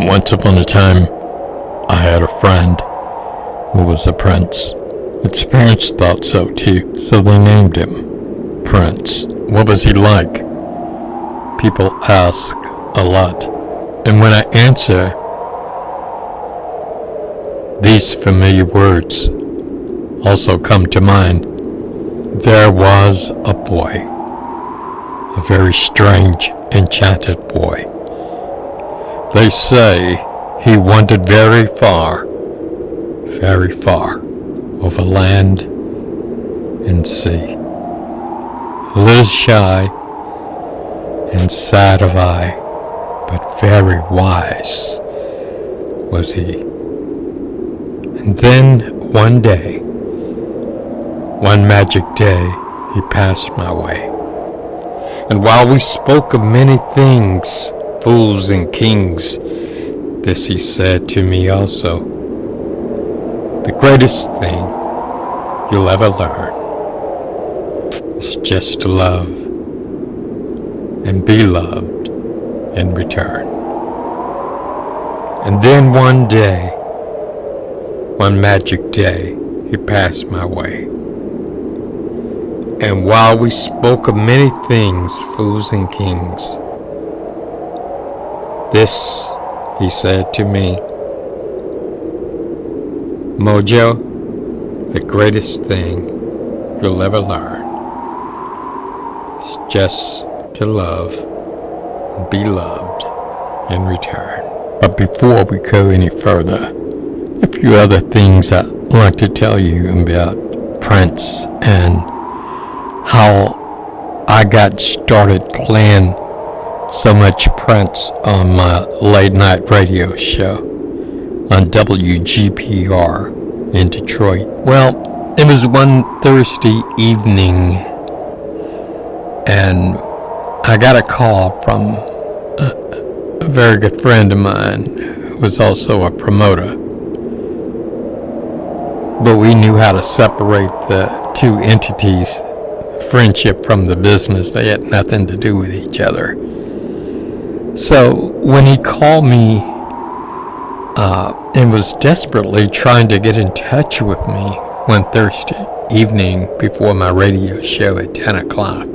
Once upon a time, I had a friend who was a prince. Its parents thought so too, so they named him Prince. What was he like? People ask a lot, and when I answer, these familiar words also come to mind. There was a boy, a very strange, enchanted boy. They say he wandered very far over land and sea. A little shy and sad of eye, but very wise was he. And then one day, one magic day, he passed my way. And while we spoke of many things, fools and kings, this he said to me also: the greatest thing you'll ever learn is just to love and be loved in return. And then one day, one magic day, he passed my way. And while we spoke of many things, fools and kings, this he said to me: Mojo, the greatest thing you'll ever learn is just to love and be loved in return. But before we go any further, a few other things I'd like to tell you about Prince and how I got started playing so much Prince on my late night radio show on WGPR in Detroit. Well, it was one Thursday evening, and I got a call from a very good friend of mine who was also a promoter. But we knew how to separate the two entities, friendship from the business. They had nothing to do with each other. So when he called me and was desperately trying to get in touch with me one Thursday evening before my radio show at 10 o'clock,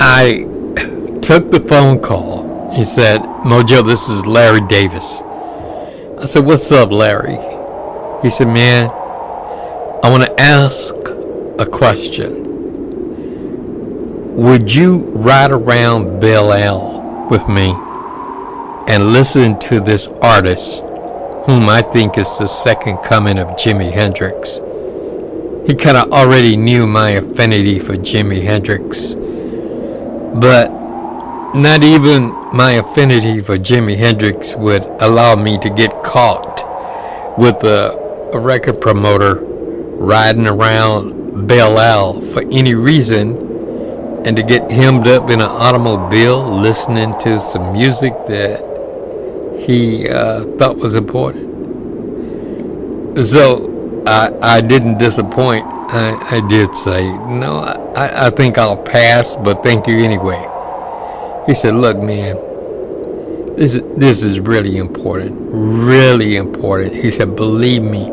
I took the phone call. He said, Mojo, this is Larry Davis. I said, what's up, Larry? He said, man, I want to ask a question. Would you ride around BELLE with me and listen to this artist whom I think is the second coming of Jimi Hendrix? He kind of already knew my affinity for Jimi Hendrix, but not even my affinity for Jimi Hendrix would allow me to get caught with a record promoter riding around BELLE for any reason, and to get hemmed up in an automobile listening to some music that he thought was important. So I didn't disappoint. I did say, no, I think I'll pass, but thank you anyway. He said, look, man, this is really important, really important. He said, believe me,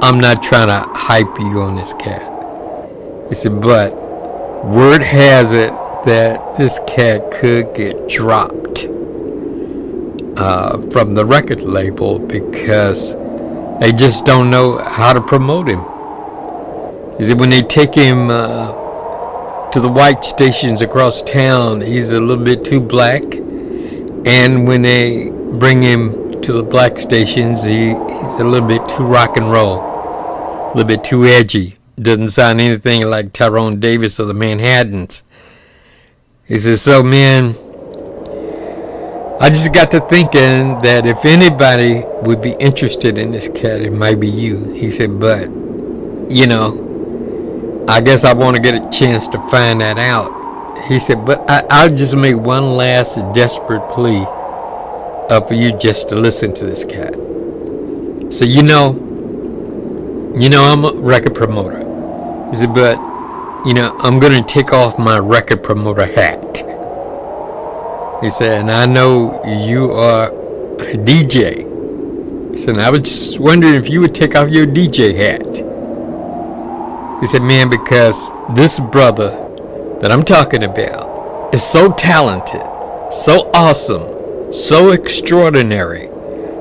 I'm not trying to hype you on this cat. He said, but word has it that this cat could get dropped from the record label because they just don't know how to promote him. He said when they take him to the white stations across town, he's a little bit too black, and when they bring him to the black stations, he's a little bit too rock and roll, a little bit too edgy. Doesn't sound anything like Tyrone Davis of the Manhattans. He says, so man, I just got to thinking that if anybody would be interested in this cat, it might be you. He said, but, you know, I guess I want to get a chance to find that out. He said, but I'll just make one last desperate plea for you just to listen to this cat. So, you know, I'm a record promoter. He said, but, you know, I'm going to take off my record promoter hat. He said, and I know you are DJ. He said, I was just wondering if you would take off your DJ hat. He said, man, because this brother that I'm talking about is so talented, so awesome, so extraordinary,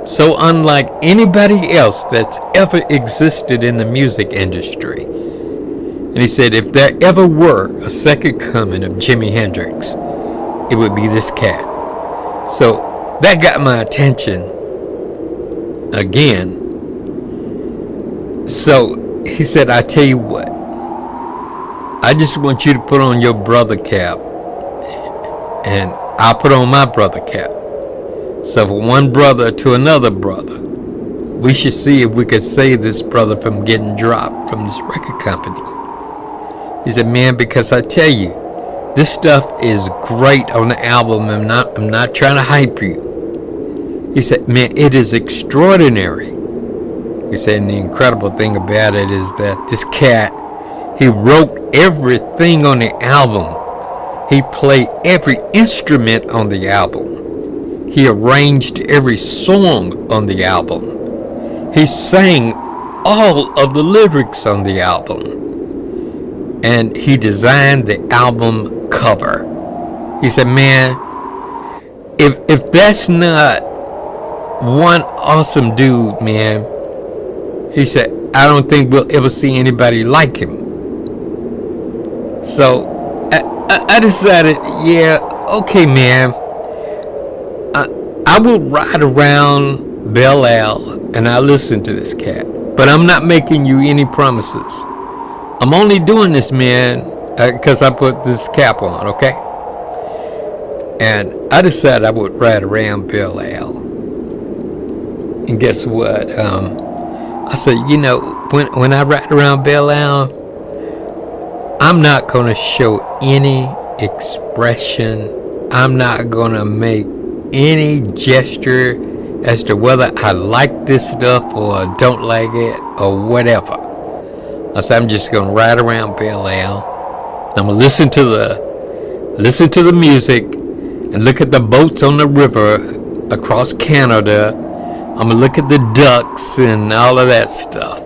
so unlike anybody else that's ever existed in the music industry. And he said, if there ever were a second coming of Jimi Hendrix, it would be this cat. So that got my attention again. So he said, I tell you what, I just want you to put on your brother cap, and I'll put on my brother cap. So from one brother to another brother, we should see if we could save this brother from getting dropped from this record company. He said, man, because I tell you, this stuff is great on the album. I'm not trying to hype you. He said, man, it is extraordinary. He said, and the incredible thing about it is that this cat, he wrote everything on the album. He played every instrument on the album. He arranged every song on the album. He sang all of the lyrics on the album. And he designed the album cover. He said, man, if that's not one awesome dude, man, he said, I don't think we'll ever see anybody like him. So I decided, yeah, okay, man, I will ride around BELLE and I'll listen to this cat, but I'm not making you any promises. I'm only doing this, man, because I put this cap on, okay? And I decided I would ride around BELLE. And guess what? I said, you know, when I ride around BELLE, I'm not going to show any expression. I'm not going to make any gesture as to whether I like this stuff or don't like it or whatever. I said, I'm just going to ride around BELLE. I'm going to listen to the music and look at the boats on the river across Canada. I'm going to look at the ducks and all of that stuff.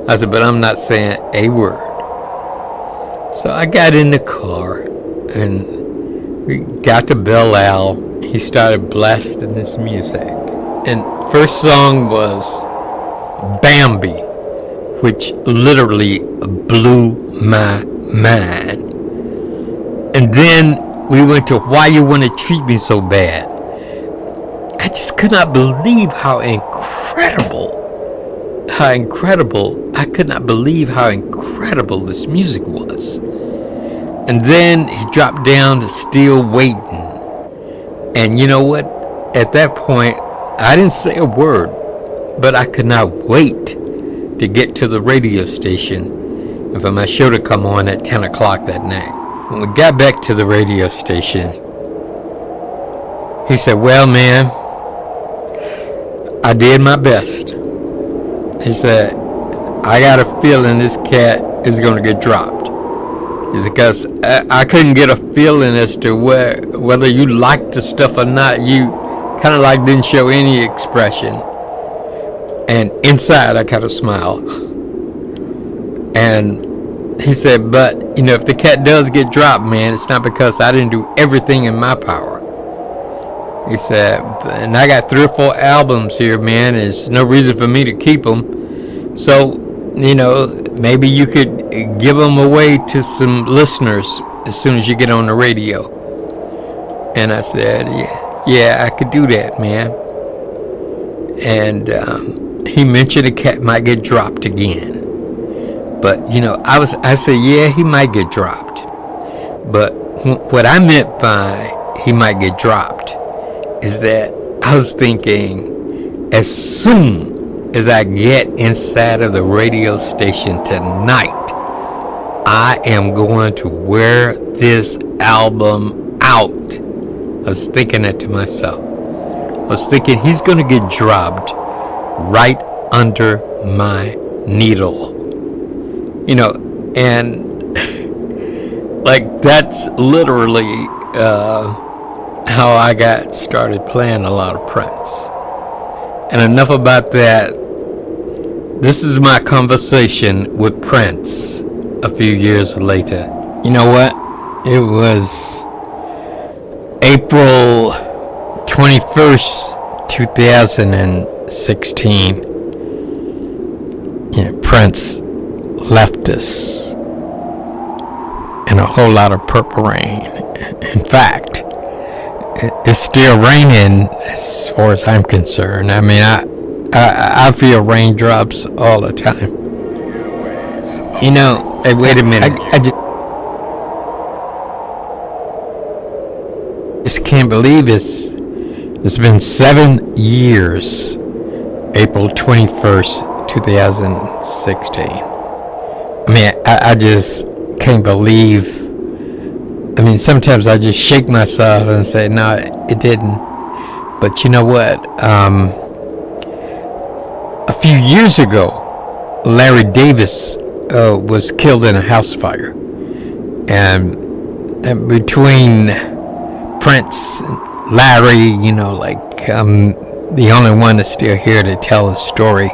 I said, but I'm not saying a word. So I got in the car and we got to BELLE. He started blasting this music. And first song was Bambi, which literally blew my mind. And then we went to Why You Want to Treat Me So Bad. I just could not believe how incredible, I could not believe how incredible this music was. And then he dropped down to Still Waiting. And you know what? At that point, I didn't say a word, but I could not wait to get to the radio station and for my show to come on at 10 o'clock that night. When we got back to the radio station, he said, well, man, I did my best. He said, I got a feeling this cat is going to get dropped. It's because I couldn't get a feeling as to whether you liked the stuff or not. You kind of like didn't show any expression. And inside, I kind of smiled. And he said, but, you know, if the cat does get dropped, man, it's not because I didn't do everything in my power. He said, and I got 3 or 4 albums here, man. There's no reason for me to keep them. So, you know, maybe you could give them away to some listeners as soon as you get on the radio. And I said, yeah, I could do that, man. And he mentioned a cat might get dropped again. But, you know, I said, yeah, he might get dropped. But what I meant by he might get dropped is that I was thinking as soon as I get inside of the radio station tonight, I am going to wear this album out. I was thinking that to myself. I was thinking he's going to get dropped right under my needle. You know, and like that's literally how I got started playing a lot of Prince. And enough about that. This is my conversation with Prince a few years later. You know what? It was April 21st, 2016. Prince left us in a whole lot of purple rain. In fact, it's still raining as far as I'm concerned. I mean, I feel raindrops all the time. You know, hey, wait a minute. I just can't believe it's been 7 years. April 21st, 2016. I mean, I just can't believe. I mean, sometimes I just shake myself and say, no, it didn't. But you know what? A few years ago, Larry Davis was killed in a house fire. And between Prince and Larry, you know, like, I'm the only one that's still here to tell the story.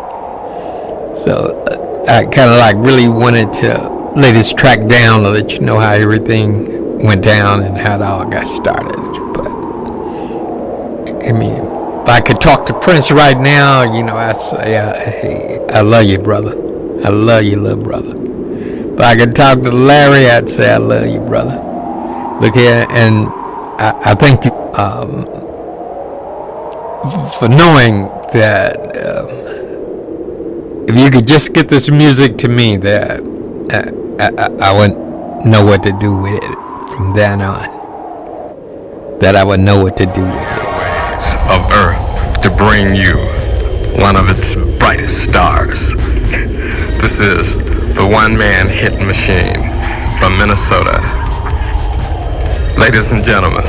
So I kind of like really wanted to lay this track down to let you know how everything went down and how it all got started. But I mean, if I could talk to Prince right now, you know, I'd say, hey, I love you, brother. I love you, little brother. If I could talk to Larry, I'd say, I love you, brother. Look here, and I thank you for knowing that if you could just get this music to me, that I would know what to do with it from then on. That I would know what to do with it. Of Earth to bring you one of its brightest stars. This is the one-man hit machine from Minnesota. Ladies and gentlemen,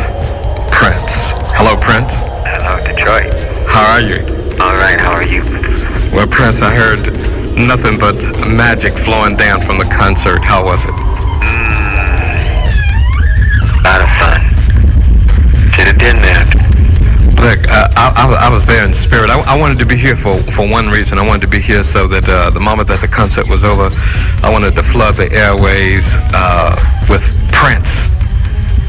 Prince. Hello, Prince. Hello, Detroit. How are you? All right, how are you? Well, Prince, I heard nothing but magic flowing down from the concert. How was it? A lot of fun. Should have been there. Look, I was there in spirit. I wanted to be here for one reason. I wanted to be here so that the moment that the concert was over, I wanted to flood the airways with Prince.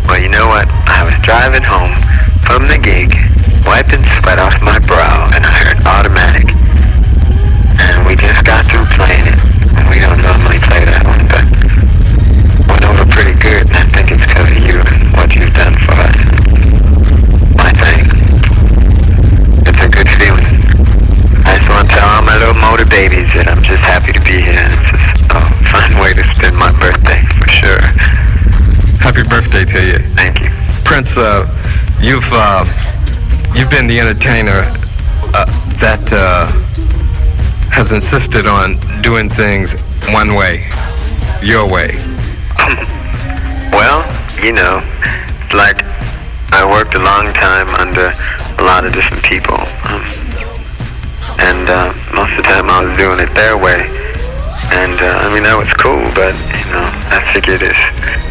Well, you know what? I was driving home from the gig, wiping sweat off my brow, and I heard Automatic. And we just got through playing it. And we don't normally play that one, but went over pretty good, and I think it's because of you and what you've done for us. I think it's a good feeling. I just want to tell all my little motor babies that I'm just happy to be here. It's just a fun way to spend my birthday, for sure. Happy birthday to you. Thank you. Prince, you've been the entertainer that has insisted on doing things one way, your way. Well, you know, it's like I worked a long time under a lot of different people, and most of the time I was doing it their way, and I mean, that was cool, but you know, I figured if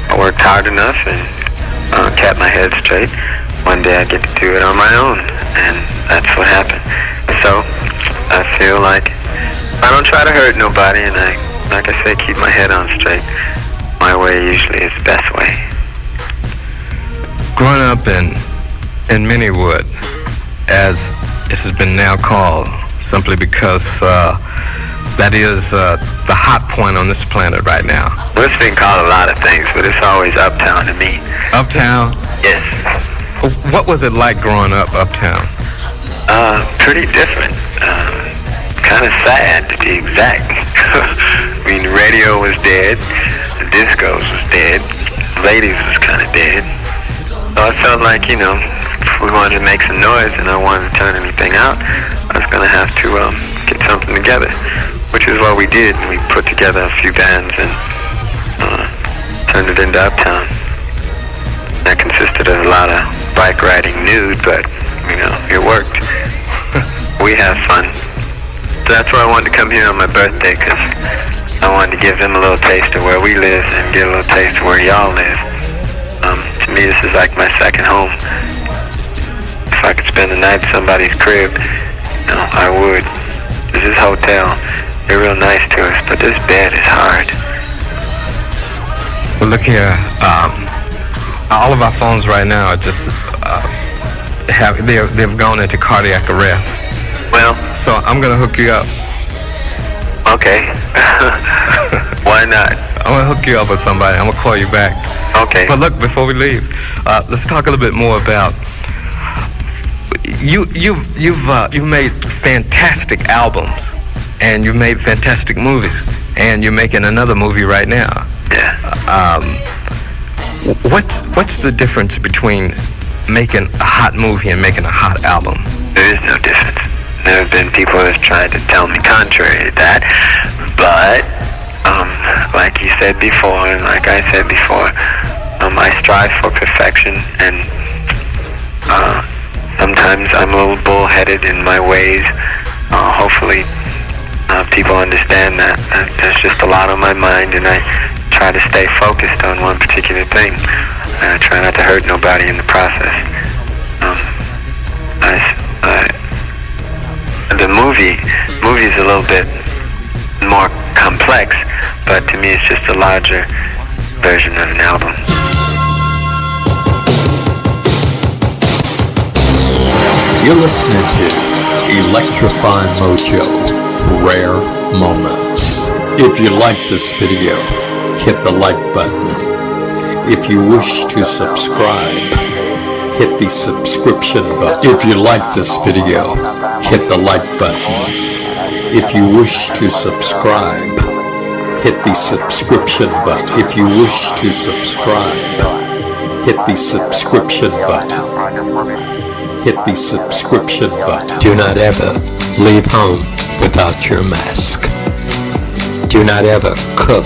I worked hard enough and kept my head straight, one day I get to do it on my own, and that's what happened. So I feel like I don't try to hurt nobody, and I, like I say, keep my head on straight. My way usually is the best way. Growing up in Minniewood, as it has been now called, simply because that is the hot point on this planet right now. Well, it's been called a lot of things, but it's always uptown to me. Uptown? Yes. What was it like growing up uptown? Pretty different. Kind of sad, to be exact. I mean, the radio was dead, the discos was dead, ladies was kind of dead. So I felt like, you know, if we wanted to make some noise and I wanted to turn anything out, I was going to have to get something together, which is what we did. We put together a few bands and turned it into Uptown. That consisted of a lot of bike riding nude, but, you know, it worked. We have fun. So that's why I wanted to come here on my birthday, because I wanted to give them a little taste of where we live and get a little taste of where y'all live. To me, this is like my second home. If I could spend the night at somebody's crib, you know, would. This is hotel. They're real nice to us, but this bed is hard. Well, look here. All of our phones right now are just they've gone into cardiac arrest. Well, So I'm gonna hook you up. okay. Why not? I'm gonna hook you up with somebody. I'm gonna call you back. Okay. But look, before we leave, let's talk a little bit more about you've made fantastic albums, and you've made fantastic movies, and you're making another movie right now. Yeah. What's the difference between making a hot movie and making a hot album? There is no difference. There have been people who have tried to tell me contrary to that, but like you said before, and like I said before, I strive for perfection, and sometimes I'm a little bullheaded in my ways. Hopefully, people understand that. There's just a lot on my mind, and I try to stay focused on one particular thing. I try not to hurt nobody in the process. The movie is a little bit more complex, but to me it's just a larger version of an album. You're listening to Electrify Mojo, Rare Moments. If you like this video, hit the like button. If you wish to subscribe, hit the subscription button. If you like this video, hit the like button. If you wish to subscribe, hit the subscription button. If you wish to subscribe, hit the subscription button. Hit the subscription button. Do not ever leave home without your mask. Do not ever cook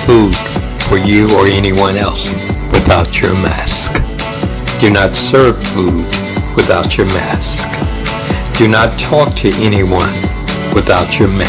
food for you or anyone else without your mask. Do not serve food without your mask. Do not talk to anyone without your mask.